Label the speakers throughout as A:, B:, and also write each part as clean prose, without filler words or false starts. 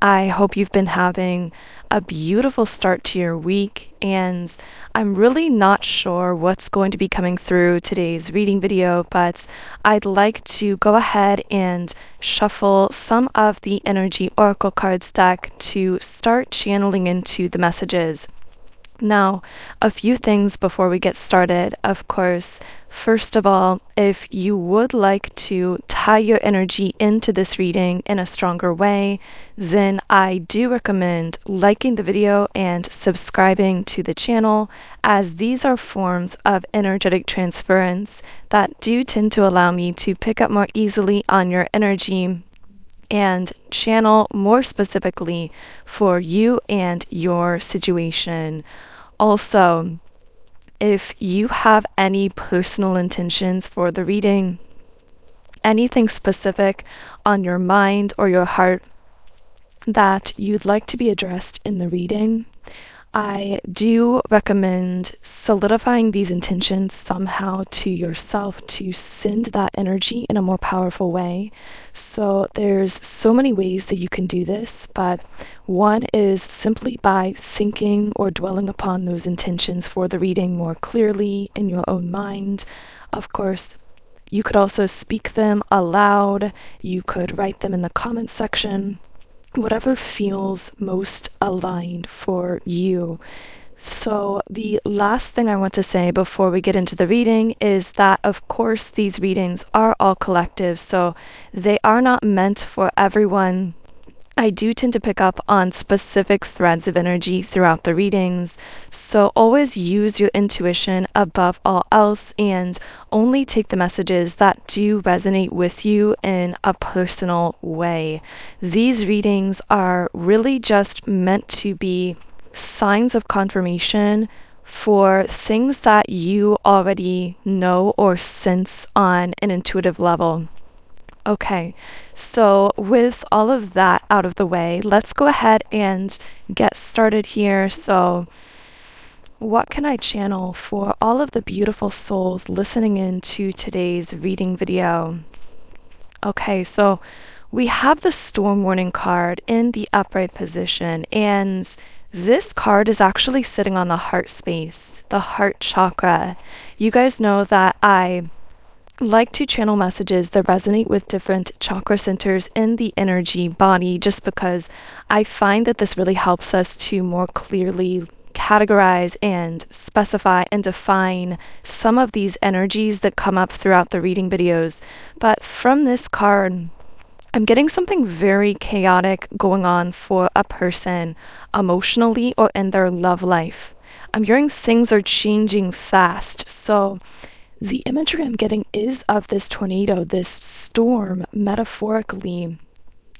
A: I hope you've been having a beautiful start to your week, and I'm really not sure what's going to be coming through today's reading video, but I'd like to go ahead and shuffle some of the Energy Oracle cards deck to start channeling into the messages. Now, a few things before we get started. Of course, first of all, if you would like to tie your energy into this reading in a stronger way, then I do recommend liking the video and subscribing to the channel, as these are forms of energetic transference that do tend to allow me to pick up more easily on your energy and channel more specifically for you and your situation. Also, if you have any personal intentions for the reading, anything specific on your mind or your heart that you'd like to be addressed in the reading, I do recommend solidifying these intentions somehow to yourself to send that energy in a more powerful way. So there's so many ways that you can do this, but one is simply by thinking or dwelling upon those intentions for the reading more clearly in your own mind. Of course, you could also speak them aloud. You could write them in the comments section. Whatever feels most aligned for you. So the last thing I want to say before we get into the reading is that, of course, these readings are all collective, so they are not meant for everyone. I do tend to pick up on specific threads of energy throughout the readings, so always use your intuition above all else and only take the messages that do resonate with you in a personal way. These readings are really just meant to be signs of confirmation for things that you already know or sense on an intuitive level. Okay, so with all of that out of the way, let's go ahead and get started here. So, what can I channel for all of the beautiful souls listening in to today's reading video? Okay, so we have the storm warning card in the upright position, and this card is actually sitting on the heart space, the heart chakra. You guys know that I like to channel messages that resonate with different chakra centers in the energy body, just because I find that this really helps us to more clearly categorize and specify and define some of these energies that come up throughout the reading videos. But from this card, I'm getting something very chaotic going on for a person emotionally or in their love life. I'm hearing things are changing fast. So the imagery I'm getting is of this tornado, this storm, metaphorically,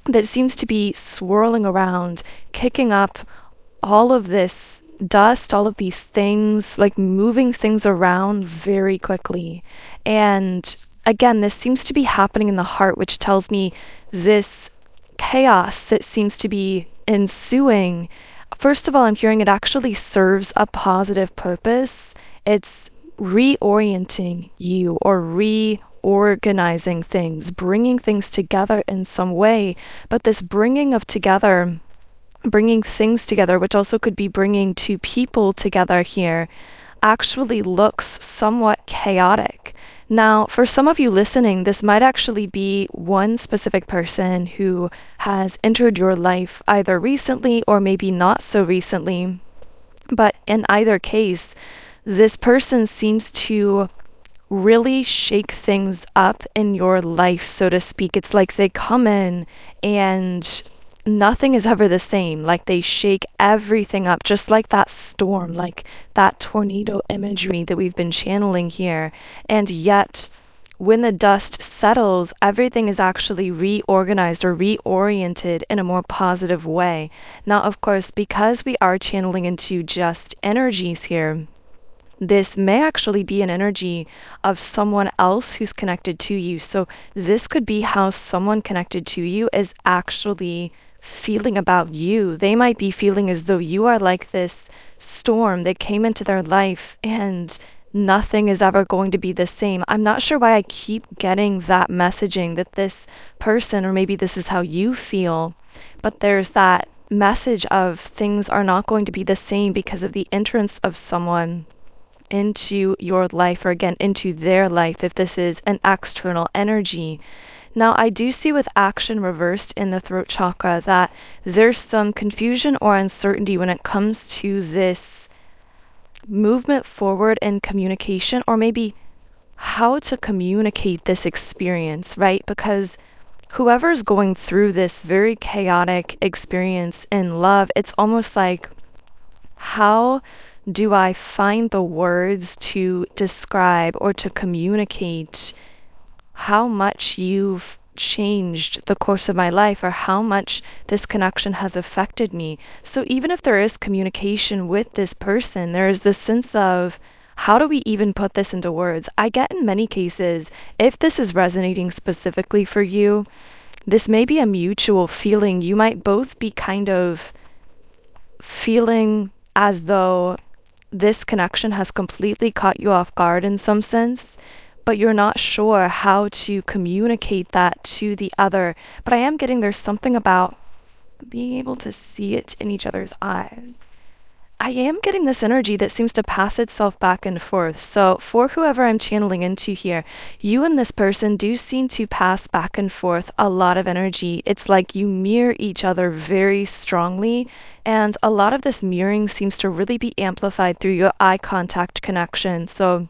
A: that seems to be swirling around, kicking up all of this dust, all of these things, like moving things around very quickly. And again, this seems to be happening in the heart, which tells me this chaos that seems to be ensuing. First of all, I'm hearing it actually serves a positive purpose. It's reorienting you or reorganizing things, bringing things together in some way. But this bringing things together, which also could be bringing two people together here, actually looks somewhat chaotic. Now, for some of you listening, this might actually be one specific person who has entered your life either recently or maybe not so recently. But in either case, this person seems to really shake things up in your life, so to speak. It's like they come in and nothing is ever the same. Like they shake everything up, just like that storm, like that tornado imagery that we've been channeling here. And yet, when the dust settles, everything is actually reorganized or reoriented in a more positive way. Now, of course, because we are channeling into just energies here, this may actually be an energy of someone else who's connected to you. So this could be how someone connected to you is actually feeling about you. They might be feeling as though you are like this storm that came into their life and nothing is ever going to be the same. I'm not sure why I keep getting that messaging that this person, or maybe this is how you feel, but there's that message of things are not going to be the same because of the entrance of someone into your life, or again, into their life, if this is an external energy. Now, I do see with action reversed in the throat chakra that there's some confusion or uncertainty when it comes to this movement forward in communication, or maybe how to communicate this experience, right? Because whoever's going through this very chaotic experience in love, it's almost like, how do I find the words to describe or to communicate how much you've changed the course of my life, or how much this connection has affected me? So even if there is communication with this person, there is this sense of, how do we even put this into words? I get in many cases, if this is resonating specifically for you, this may be a mutual feeling. You might both be kind of feeling as though this connection has completely caught you off guard in some sense, but you're not sure how to communicate that to the other. But I am getting there's something about being able to see it in each other's eyes. I am getting this energy that seems to pass itself back and forth. So for whoever I'm channeling into here, you and this person do seem to pass back and forth a lot of energy. It's like you mirror each other very strongly, and a lot of this mirroring seems to really be amplified through your eye contact connection. So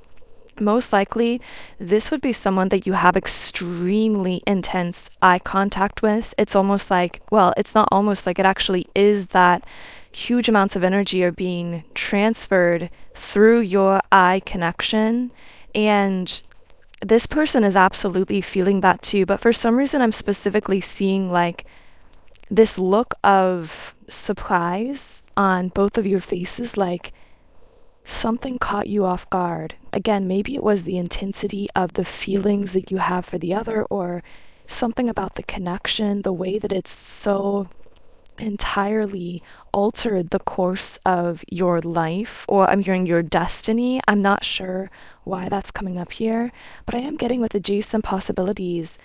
A: most likely, this would be someone that you have extremely intense eye contact with. It's almost like, well, it's not almost like, it actually is that huge amounts of energy are being transferred through your eye connection. And this person is absolutely feeling that too. But for some reason, I'm specifically seeing like this look of surprise on both of your faces, like something caught you off guard. Again, maybe it was the intensity of the feelings that you have for the other, or something about the connection, the way that it's so entirely altered the course of your life, or I'm hearing your destiny. I'm not sure why that's coming up here, but I am getting with adjacent possibilities.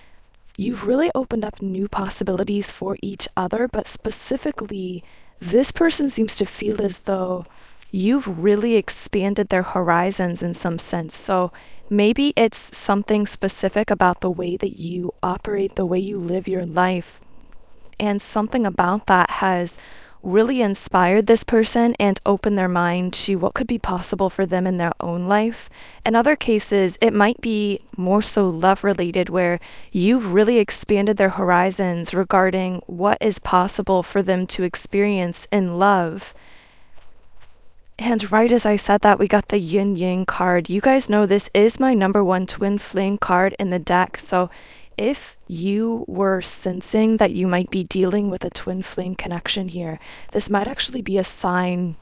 A: You've really opened up new possibilities for each other, but specifically, this person seems to feel as though you've really expanded their horizons in some sense. So maybe it's something specific about the way that you operate, the way you live your life, and something about that has really inspired this person and opened their mind to what could be possible for them in their own life. In other cases, it might be more so love related, where you've really expanded their horizons regarding what is possible for them to experience in love. And right as I said that, we got the yin yang card. You guys know this is my number one twin flame card in the deck. So if you were sensing that you might be dealing with a twin flame connection here, this might actually be a sign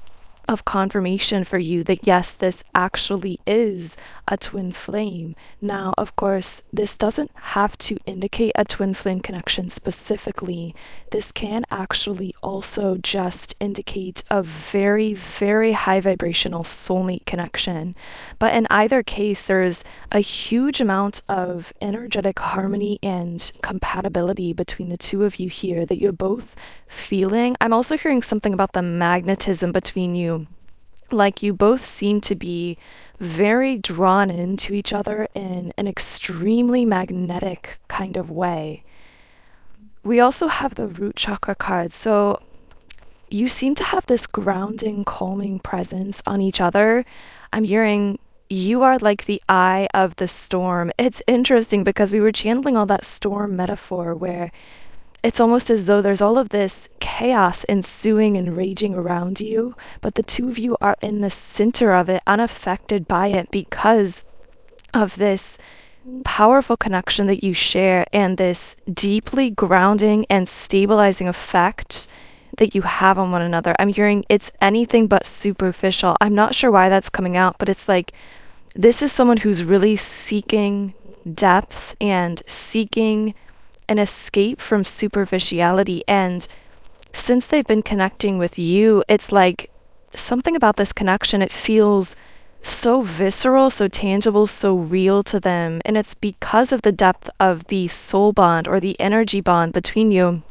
A: of confirmation for you that yes, this actually is a twin flame. Now, of course, this doesn't have to indicate a twin flame connection specifically. This can actually also just indicate a very, very high vibrational soulmate connection. But in either case, there's a huge amount of energetic harmony and compatibility between the two of you here that you're both feeling. I'm also hearing something about the magnetism between you. Like you both seem to be very drawn into each other in an extremely magnetic kind of way. We also have the root chakra card. So you seem to have this grounding, calming presence on each other. I'm hearing you are like the eye of the storm. It's interesting because we were channeling all that storm metaphor where it's almost as though there's all of this chaos ensuing and raging around you, but the two of you are in the center of it, unaffected by it because of this powerful connection that you share and this deeply grounding and stabilizing effect that you have on one another. I'm hearing it's anything but superficial. I'm not sure why that's coming out, but it's like this is someone who's really seeking depth and seeking an escape from superficiality. And since they've been connecting with you, it's like something about this connection, it feels so visceral, so tangible, so real to them. And it's because of the depth of the soul bond or the energy bond between you.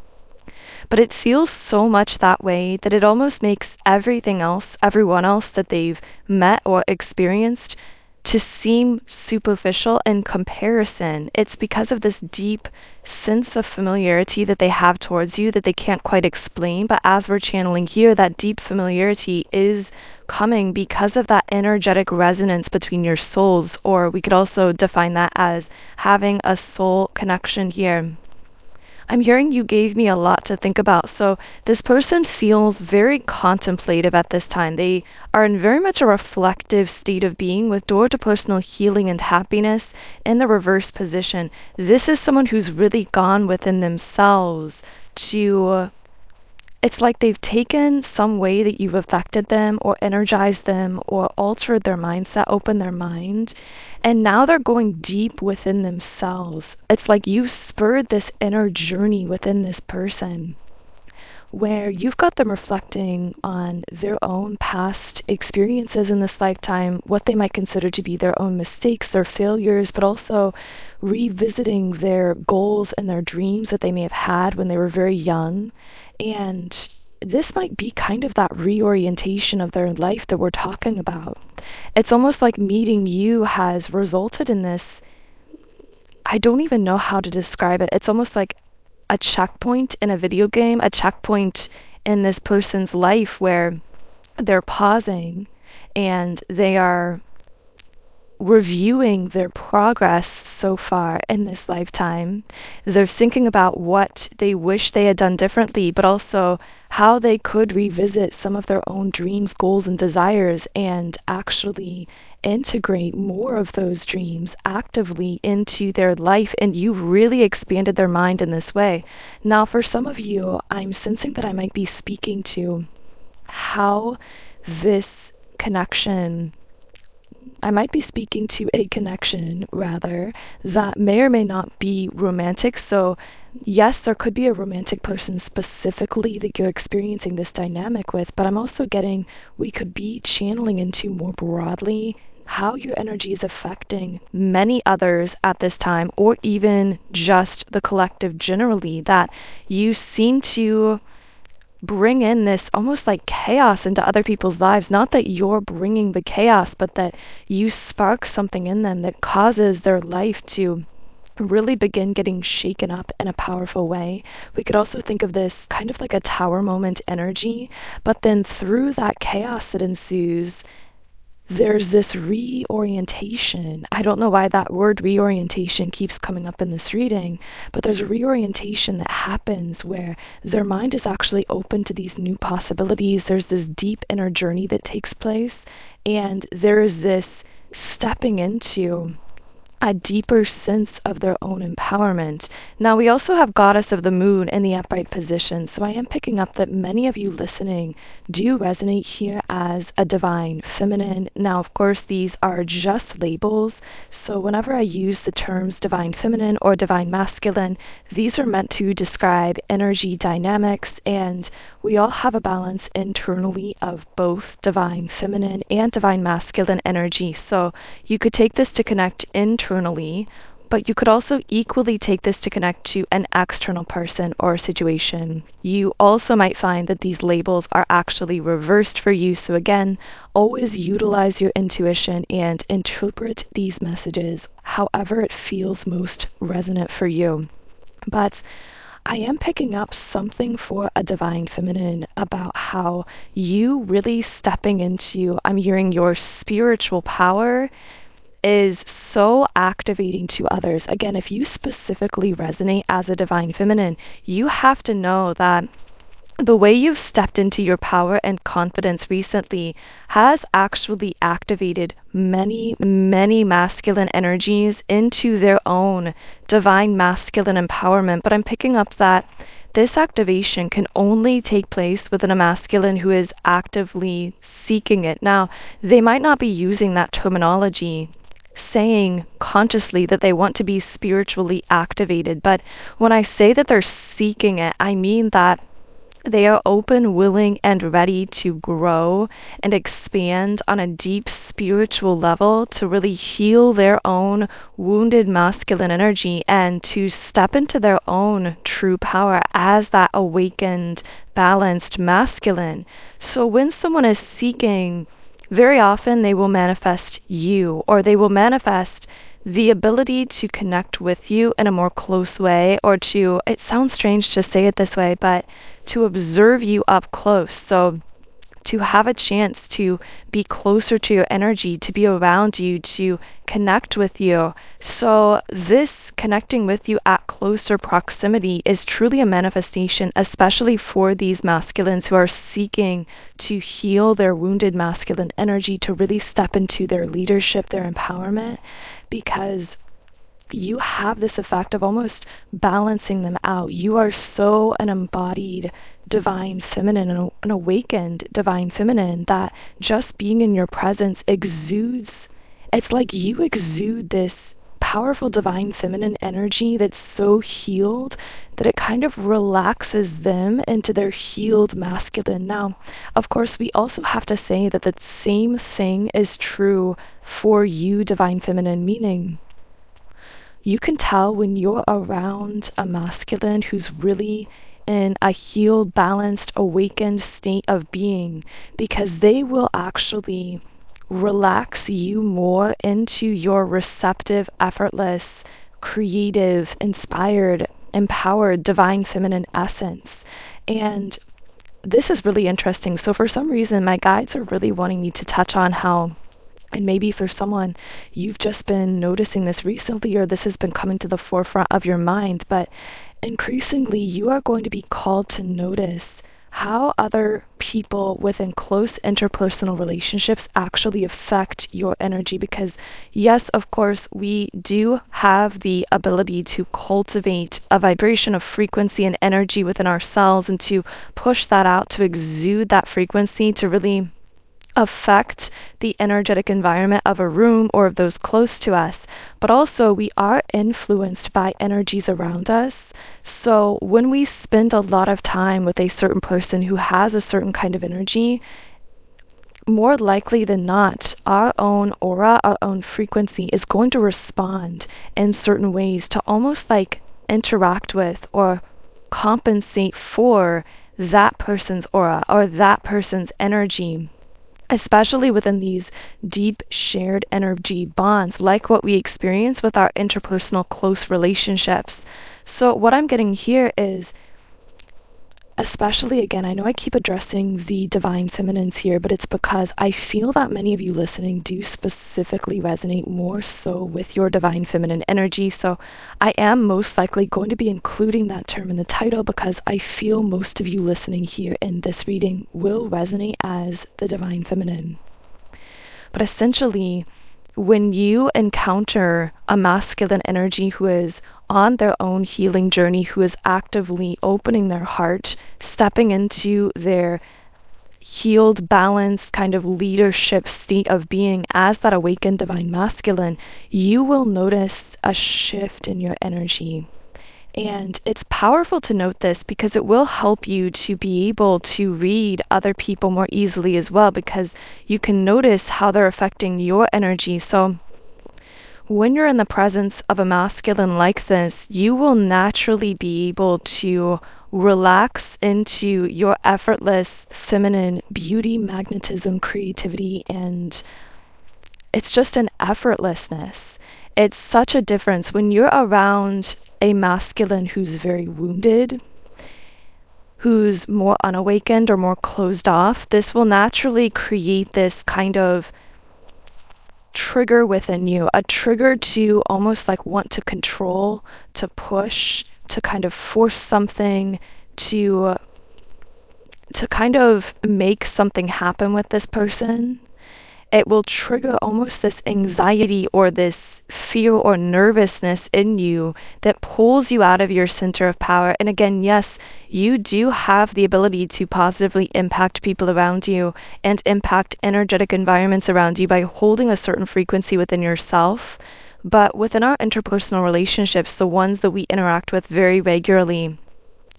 A: but it feels so much that way that it almost makes everything else, everyone else that they've met or experienced, to seem superficial in comparison. It's because of this deep sense of familiarity that they have towards you that they can't quite explain. But as we're channeling here, that deep familiarity is coming because of that energetic resonance between your souls, or we could also define that as having a soul connection here. I'm hearing you gave me a lot to think about. So this person feels very contemplative at this time. They are in very much a reflective state of being with door to personal healing and happiness in the reverse position. This is someone who's really gone within themselves to, it's like they've taken some way that you've affected them or energized them or altered their mindset, opened their mind, and now they're going deep within themselves. It's like you spurred this inner journey within this person where you've got them reflecting on their own past experiences in this lifetime, what they might consider to be their own mistakes, their failures, but also revisiting their goals and their dreams that they may have had when they were very young. And this might be kind of that reorientation of their life that we're talking about. It's almost like meeting you has resulted in this. I don't even know how to describe it. It's almost like a checkpoint in a video game, a checkpoint in this person's life where they're pausing and they are reviewing their progress so far in this lifetime. They're thinking about what they wish they had done differently, but also how they could revisit some of their own dreams, goals, and desires and actually integrate more of those dreams actively into their life. And you really expanded their mind in this way. Now, for some of you, I'm sensing that I might be speaking to how this connection, I might be speaking to a connection, rather, that may or may not be romantic. So, yes, there could be a romantic person specifically that you're experiencing this dynamic with, but I'm also getting we could be channeling into more broadly how your energy is affecting many others at this time, or even just the collective generally, that you seem to bring in this almost like chaos into other people's lives. Not that you're bringing the chaos, but that you spark something in them that causes their life to really begin getting shaken up in a powerful way. We could also think of this kind of like a tower moment energy, but then through that chaos that ensues, there's this reorientation. I don't know why that word reorientation keeps coming up in this reading, but there's a reorientation that happens where their mind is actually open to these new possibilities. There's this deep inner journey that takes place, and there is this stepping into a deeper sense of their own empowerment. Now, we also have Goddess of the Moon in the upright position, so I am picking up that many of you listening do resonate here as a divine feminine. Now, of course, these are just labels, so whenever I use the terms divine feminine or divine masculine, these are meant to describe energy dynamics, and we all have a balance internally of both divine feminine and divine masculine energy. So you could take this to connect internally, but you could also equally take this to connect to an external person or situation. You also might find that these labels are actually reversed for you. So again, always utilize your intuition and interpret these messages however it feels most resonant for you. But I am picking up something for a divine feminine about how you really stepping into, I'm hearing your spiritual power is so activating to others. Again, if you specifically resonate as a divine feminine, you have to know that the way you've stepped into your power and confidence recently has actually activated many, many masculine energies into their own divine masculine empowerment. But I'm picking up that this activation can only take place within a masculine who is actively seeking it. Now, they might not be using that terminology, saying consciously that they want to be spiritually activated, but when I say that they're seeking it, I mean that They are open, willing, and ready to grow and expand on a deep spiritual level to really heal their own wounded masculine energy and to step into their own true power as that awakened, balanced masculine. So when someone is seeking, very often they will manifest you, or they will manifest the ability to connect with you in a more close way, or to, it sounds strange to say it this way, but to observe you up close. So to have a chance to be closer to your energy, to be around you, to connect with you. So this connecting with you at closer proximity is truly a manifestation, especially for these masculines who are seeking to heal their wounded masculine energy, to really step into their leadership, their empowerment, because you have this effect of almost balancing them out. You are so an embodied divine feminine, an awakened divine feminine, that just being in your presence exudes, it's like you exude this powerful divine feminine energy that's so healed that it kind of relaxes them into their healed masculine. Now, of course, we also have to say that the same thing is true for you, divine feminine, meaning you can tell when you're around a masculine who's really in a healed, balanced, awakened state of being, because they will actually relax you more into your receptive, effortless, creative, inspired, empowered, divine feminine essence. And this is really interesting. So for some reason, my guides are really wanting me to touch on how, and maybe for someone, you've just been noticing this recently, or this has been coming to the forefront of your mind, but increasingly you are going to be called to notice how other people within close interpersonal relationships actually affect your energy. Because yes, of course, we do have the ability to cultivate a vibration of frequency and energy within ourselves, and to push that out, to exude that frequency, to really affect the energetic environment of a room or of those close to us. But also we are influenced by energies around us. So when we spend a lot of time with a certain person who has a certain kind of energy, more likely than not, our own aura, our own frequency is going to respond in certain ways to almost like interact with or compensate for that person's aura or that person's energy, especially within these deep shared energy bonds, like what we experience with our interpersonal close relationships. So what I'm getting here is, especially again, I know I keep addressing the divine feminines here, but it's because I feel that many of you listening do specifically resonate more so with your divine feminine energy. So I am most likely going to be including that term in the title, because I feel most of you listening here in this reading will resonate as the divine feminine. But essentially, when you encounter a masculine energy who is on their own healing journey, who is actively opening their heart, stepping into their healed, balanced kind of leadership state of being as that awakened divine masculine, you will notice a shift in your energy. And it's powerful to note this because it will help you to be able to read other people more easily as well, because you can notice how they're affecting your energy. So when you're in the presence of a masculine like this, you will naturally be able to relax into your effortless feminine beauty, magnetism, creativity, and it's just an effortlessness. It's such a difference when you're around a masculine who's very wounded, who's more unawakened or more closed off. This will naturally create this kind of trigger within you, a trigger to almost like want to control, to push, to kind of force something, to kind of make something happen with this person. It will trigger almost this anxiety or this fear or nervousness in you that pulls you out of your center of power. And again, yes, you do have the ability to positively impact people around you and impact energetic environments around you by holding a certain frequency within yourself. But within our interpersonal relationships, the ones that we interact with very regularly,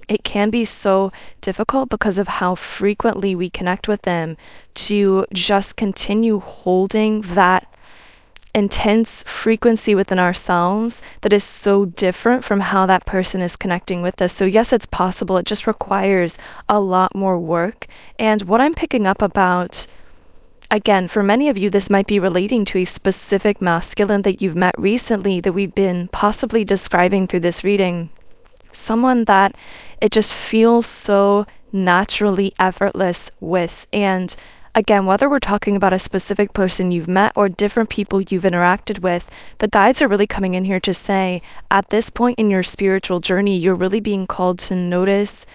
A: it can be so difficult because of how frequently we connect with them to just continue holding that intense frequency within ourselves that is so different from how that person is connecting with us. So yes, it's possible. It just requires a lot more work. And what I'm picking up about, again, for many of you, this might be relating to a specific masculine that you've met recently that we've been possibly describing through this reading. Someone that it just feels so naturally effortless with. And again, whether we're talking about a specific person you've met or different people you've interacted with, the guides are really coming in here to say, at this point in your spiritual journey, you're really being called to notice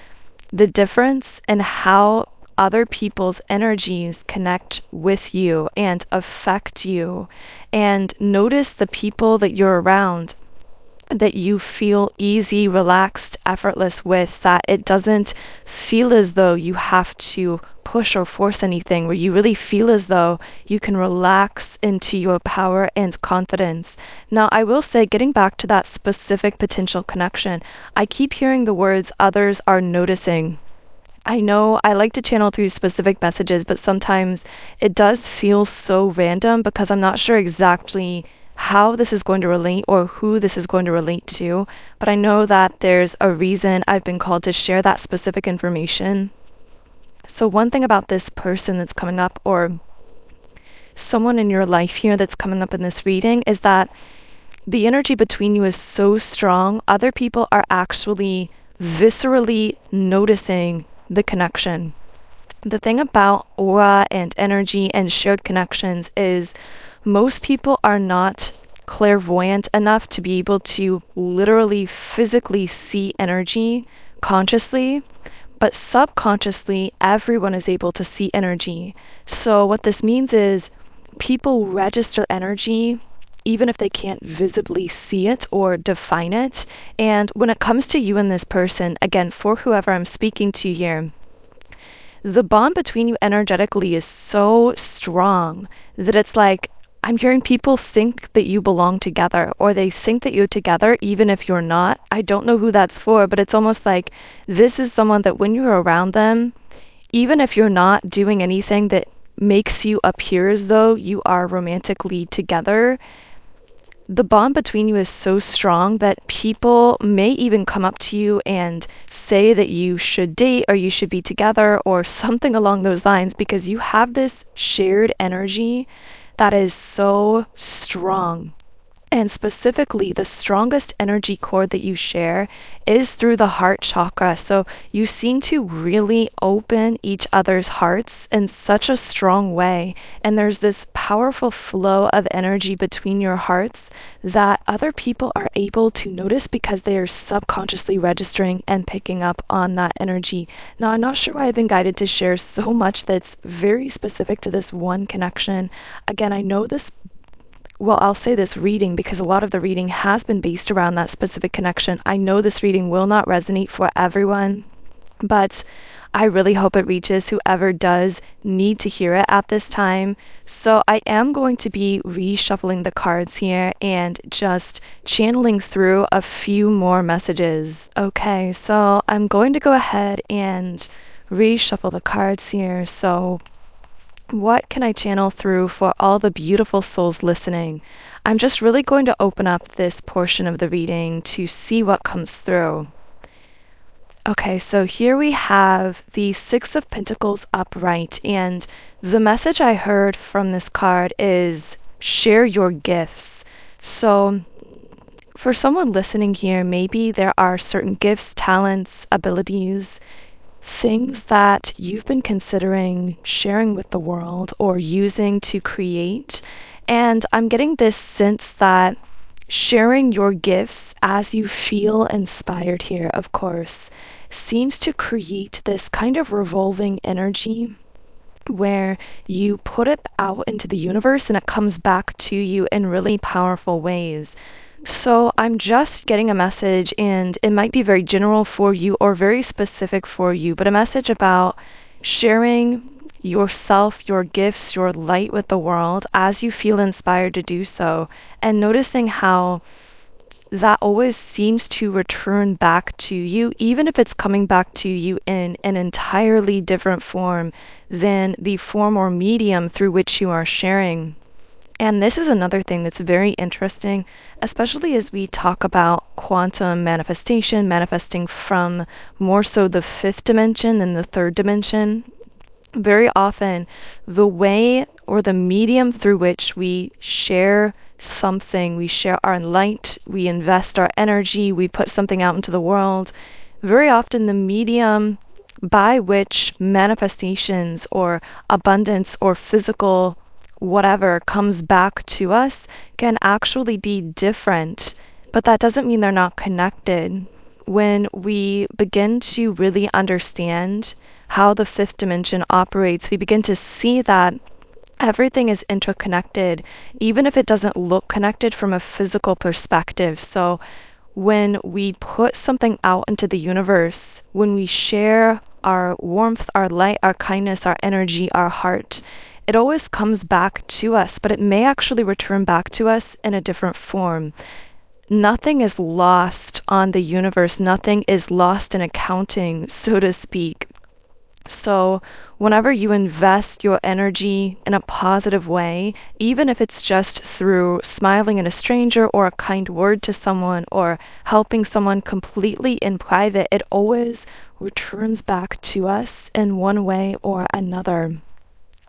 A: the difference in how other people's energies connect with you and affect you. And notice the people that you're around that you feel easy, relaxed, effortless with, that it doesn't feel as though you have to push or force anything, where you really feel as though you can relax into your power and confidence. Now, I will say, getting back to that specific potential connection, I keep hearing the words others are noticing. I know I like to channel through specific messages, but sometimes it does feel so random because I'm not sure exactly how this is going to relate or who this is going to relate to, but I know that there's a reason I've been called to share that specific information. So one thing about this person that's coming up, or someone in your life here that's coming up in this reading, is that the energy between you is so strong, other people are actually viscerally noticing the connection. The thing about aura and energy and shared connections is most people are not clairvoyant enough to be able to literally physically see energy consciously, but subconsciously everyone is able to see energy. So what this means is people register energy even if they can't visibly see it or define it. And when it comes to you and this person, again, for whoever I'm speaking to here, the bond between you energetically is so strong that it's like, I'm hearing people think that you belong together, or they think that you're together even if you're not. I don't know who that's for, but it's almost like this is someone that when you're around them, even if you're not doing anything that makes you appear as though you are romantically together, the bond between you is so strong that people may even come up to you and say that you should date or you should be together or something along those lines, because you have this shared energy that is so strong. And specifically, the strongest energy cord that you share is through the heart chakra. So you seem to really open each other's hearts in such a strong way. And there's this powerful flow of energy between your hearts that other people are able to notice because they are subconsciously registering and picking up on that energy. Now, I'm not sure why I've been guided to share so much that's very specific to this one connection. Again, I know this, well, I'll say this reading, because a lot of the reading has been based around that specific connection. I know this reading will not resonate for everyone, but I really hope it reaches whoever does need to hear it at this time. So I am going to be reshuffling the cards here and just channeling through a few more messages. Okay, so I'm going to go ahead and reshuffle the cards here. So what can I channel through for all the beautiful souls listening? I'm just really going to open up this portion of the reading to see what comes through. Okay, so here we have the Six of Pentacles upright, and the message I heard from this card is share your gifts. So for someone listening here, maybe there are certain gifts, talents, abilities, things that you've been considering sharing with the world or using to create. And I'm getting this sense that sharing your gifts as you feel inspired here, of course, seems to create this kind of revolving energy where you put it out into the universe and it comes back to you in really powerful ways. So I'm just getting a message, and it might be very general for you or very specific for you, but a message about sharing yourself, your gifts, your light with the world as you feel inspired to do so, and noticing how that always seems to return back to you, even if it's coming back to you in an entirely different form than the form or medium through which you are sharing. And this is another thing that's very interesting, especially as we talk about quantum manifestation, manifesting from more so the fifth dimension than the third dimension. Very often, the way or the medium through which we share something, we share our light, we invest our energy, we put something out into the world, very often the medium by which manifestations or abundance or physical whatever comes back to us can actually be different, but that doesn't mean they're not connected. When we begin to really understand how the fifth dimension operates, we begin to see that everything is interconnected, even if it doesn't look connected from a physical perspective. So when we put something out into the universe, when we share our warmth, our light, our kindness, our energy, our heart, it always comes back to us, but it may actually return back to us in a different form. Nothing is lost on the universe. Nothing is lost in accounting, so to speak. So whenever you invest your energy in a positive way, even if it's just through smiling at a stranger or a kind word to someone or helping someone completely in private, it always returns back to us in one way or another.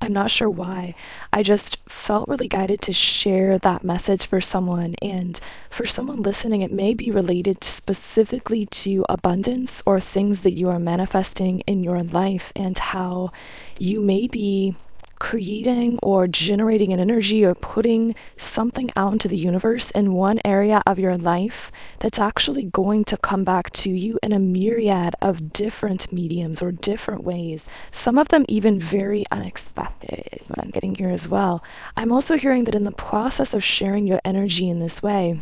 A: I'm not sure why. I just felt really guided to share that message for someone. And for someone listening, it may be related specifically to abundance or things that you are manifesting in your life and how you may be creating or generating an energy or putting something out into the universe in one area of your life that's actually going to come back to you in a myriad of different mediums or different ways, some of them even very unexpected, is what I'm getting here as well. I'm also hearing that in the process of sharing your energy in this way,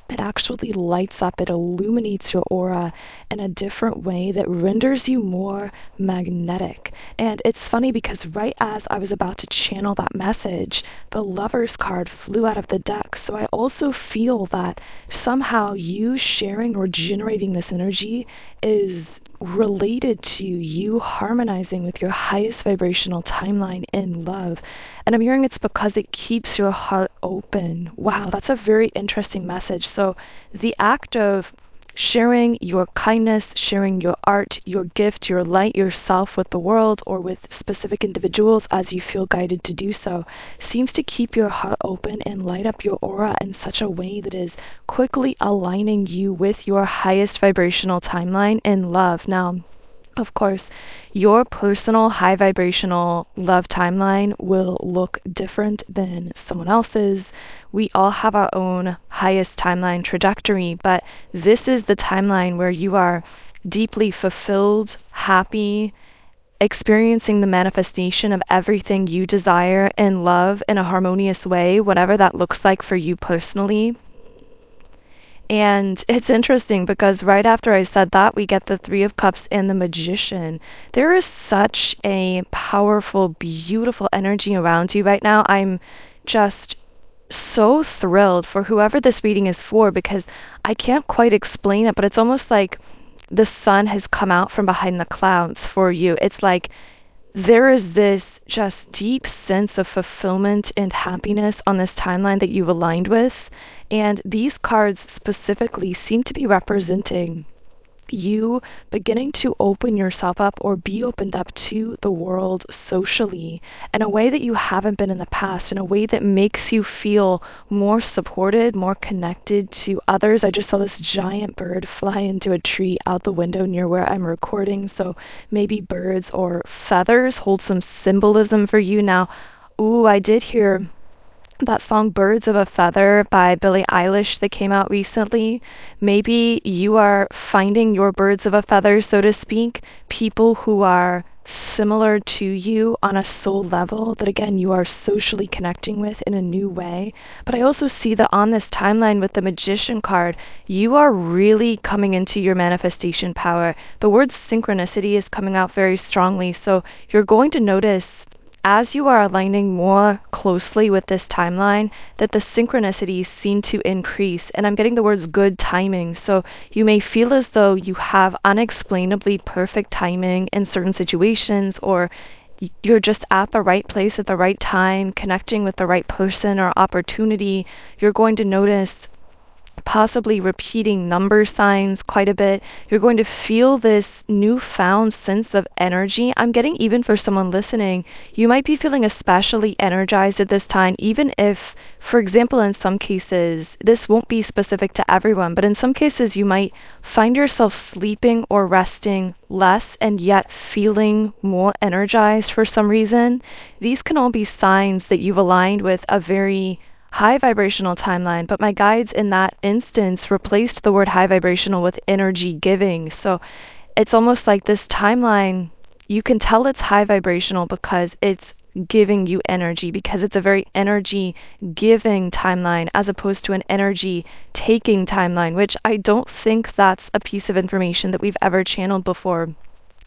A: it actually lights up, it illuminates your aura in a different way that renders you more magnetic. And it's funny because right as I was about to channel that message, the Lover's card flew out of the deck. So I also feel that somehow you sharing or generating this energy is related to you harmonizing with your highest vibrational timeline in love. And I'm hearing it's because it keeps your heart open. Wow, that's a very interesting message. So the act of sharing your kindness, sharing your art, your gift, your light, yourself with the world or with specific individuals as you feel guided to do so seems to keep your heart open and light up your aura in such a way that is quickly aligning you with your highest vibrational timeline in love. Now, of course, your personal high vibrational love timeline will look different than someone else's. We all have our own highest timeline trajectory, but this is the timeline where you are deeply fulfilled, happy, experiencing the manifestation of everything you desire in love in a harmonious way, whatever that looks like for you personally. And it's interesting because right after I said that, we get the Three of Cups and the Magician. There is such a powerful, beautiful energy around you right now. I'm just so thrilled for whoever this reading is for because I can't quite explain it, but it's almost like the sun has come out from behind the clouds for you. It's like there is this just deep sense of fulfillment and happiness on this timeline that you've aligned with. And these cards specifically seem to be representing you beginning to open yourself up or be opened up to the world socially in a way that you haven't been in the past, in a way that makes you feel more supported, more connected to others. I just saw this giant bird fly into a tree out the window near where I'm recording, so maybe birds or feathers hold some symbolism for you. Now, ooh, I did hear that song Birds of a Feather by Billie Eilish that came out recently. Maybe you are finding your birds of a feather, so to speak, people who are similar to you on a soul level that again you are socially connecting with in a new way. But I also see that on this timeline with the Magician card, you are really coming into your manifestation power. The word synchronicity is coming out very strongly, so you're going to notice as you are aligning more closely with this timeline, that the synchronicities seem to increase. And I'm getting the words good timing. So you may feel as though you have unexplainably perfect timing in certain situations, or you're just at the right place at the right time, connecting with the right person or opportunity. You're going to notice possibly repeating number signs quite a bit. You're going to feel this newfound sense of energy. I'm getting, even for someone listening, you might be feeling especially energized at this time, even if, for example, in some cases, this won't be specific to everyone, but in some cases you might find yourself sleeping or resting less and yet feeling more energized for some reason. These can all be signs that you've aligned with a very high vibrational timeline, but my guides in that instance replaced the word high vibrational with energy giving. So it's almost like this timeline, you can tell it's high vibrational because it's giving you energy, because it's a very energy giving timeline as opposed to an energy taking timeline, which I don't think that's a piece of information that we've ever channeled before.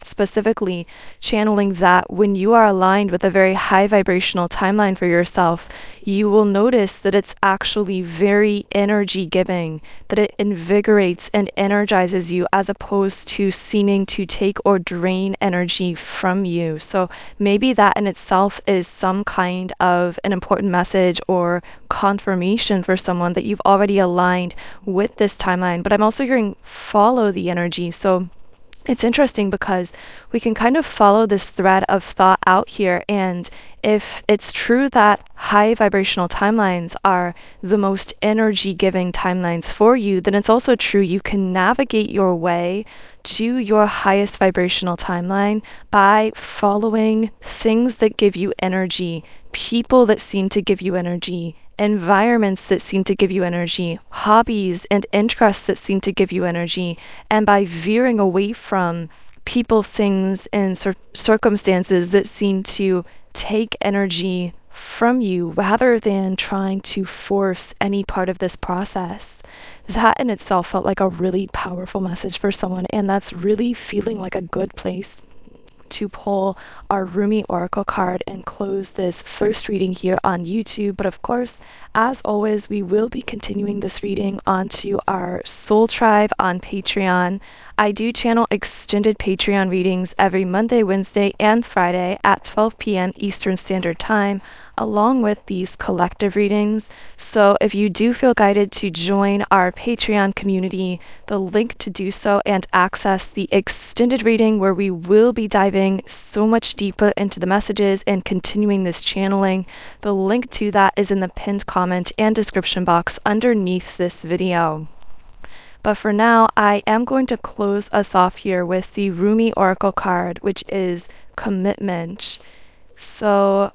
A: Specifically channeling that when you are aligned with a very high vibrational timeline for yourself, you will notice that it's actually very energy giving, that it invigorates and energizes you as opposed to seeming to take or drain energy from you. So maybe that in itself is some kind of an important message or confirmation for someone that you've already aligned with this timeline. But I'm also hearing follow the energy. So it's interesting because we can kind of follow this thread of thought out here. And if it's true that high vibrational timelines are the most energy giving timelines for you, then it's also true you can navigate your way to your highest vibrational timeline by following things that give you energy, people that seem to give you energy, environments that seem to give you energy, hobbies and interests that seem to give you energy, and by veering away from people, things, and circumstances that seem to take energy from you rather than trying to force any part of this process. That in itself felt like a really powerful message for someone, and that's really feeling like a good place to pull our Rumi Oracle card and close this first reading here on YouTube. But of course, as always, we will be continuing this reading onto our Soul Tribe on Patreon. I do channel extended Patreon readings every Monday, Wednesday, and Friday at 12 p.m. Eastern Standard Time, along with these collective readings. So if you do feel guided to join our Patreon community, the link to do so and access the extended reading where we will be diving so much deeper into the messages and continuing this channeling, the link to that is in the pinned comment and description box underneath this video. But for now, I am going to close us off here with the Rumi Oracle card, which is commitment. So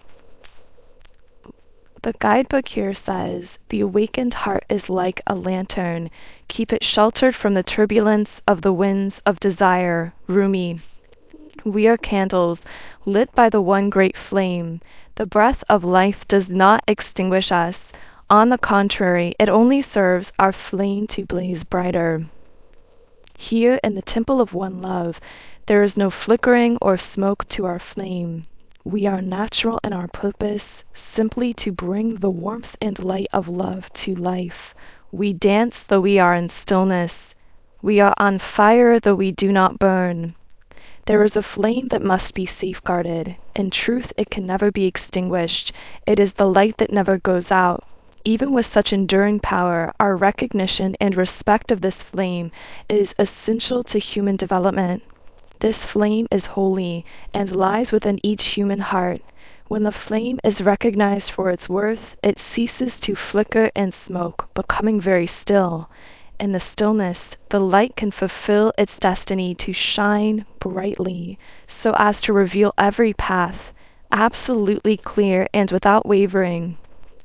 A: the guidebook here says, the awakened heart is like a lantern. Keep it sheltered from the turbulence of the winds of desire. Rumi. We are candles lit by the one great flame. The breath of life does not extinguish us. On the contrary, it only serves our flame to blaze brighter. Here in the temple of one love, there is no flickering or smoke to our flame. We are natural in our purpose, simply to bring the warmth and light of love to life. We dance though we are in stillness. We are on fire though we do not burn. There is a flame that must be safeguarded. In truth, it can never be extinguished. It is the light that never goes out. Even with such enduring power, our recognition and respect of this flame is essential to human development. This flame is holy and lies within each human heart. When the flame is recognized for its worth, it ceases to flicker and smoke, becoming very still. In the stillness, the light can fulfill its destiny to shine brightly, so as to reveal every path, absolutely clear and without wavering,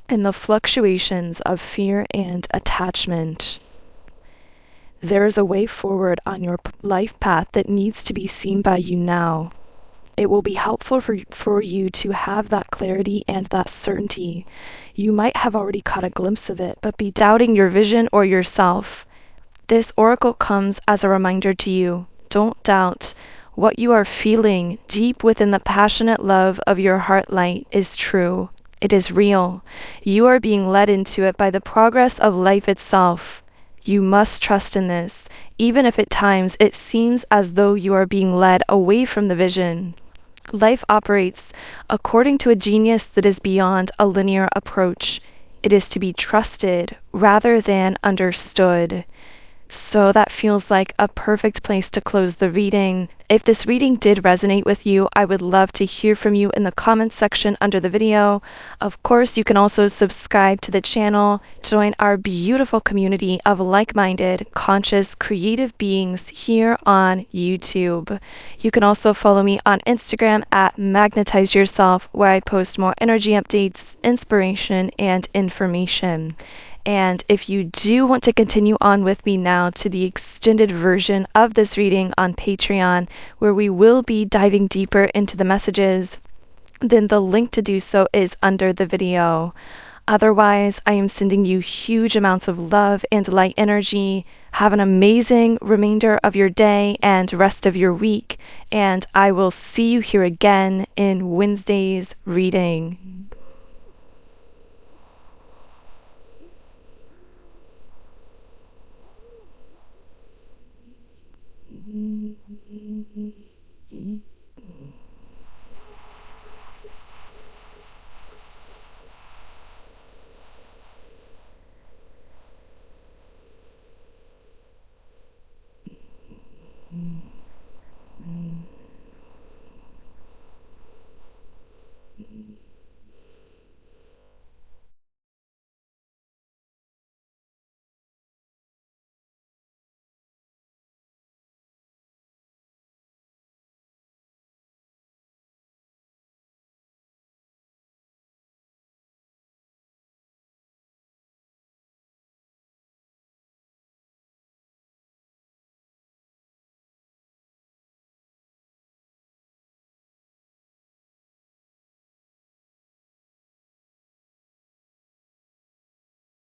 A: in the fluctuations of fear and attachment. There is a way forward on your life path that needs to be seen by you now. It will be helpful for you to have that clarity and that certainty. You might have already caught a glimpse of it, but be doubting your vision or yourself. This oracle comes as a reminder to you. Don't doubt. What you are feeling deep within the passionate love of your heart light is true. It is real. You are being led into it by the progress of life itself. You must trust in this, even if at times it seems as though you are being led away from the vision. Life operates according to a genius that is beyond a linear approach. It is to be trusted rather than understood. So that feels like a perfect place to close the reading. If this reading did resonate with you, I would love to hear from you in the comments section under the video. Of course, you can also subscribe to the channel, join our beautiful community of like-minded, conscious, creative beings here on YouTube. You can also follow me on Instagram at Magnetize Yourself, where I post more energy updates, inspiration, and information. And if you do want to continue on with me now to the extended version of this reading on Patreon, where we will be diving deeper into the messages, then the link to do so is under the video. Otherwise, I am sending you huge amounts of love and light energy. Have an amazing remainder of your day and rest of your week, and I will see you here again in Wednesday's reading.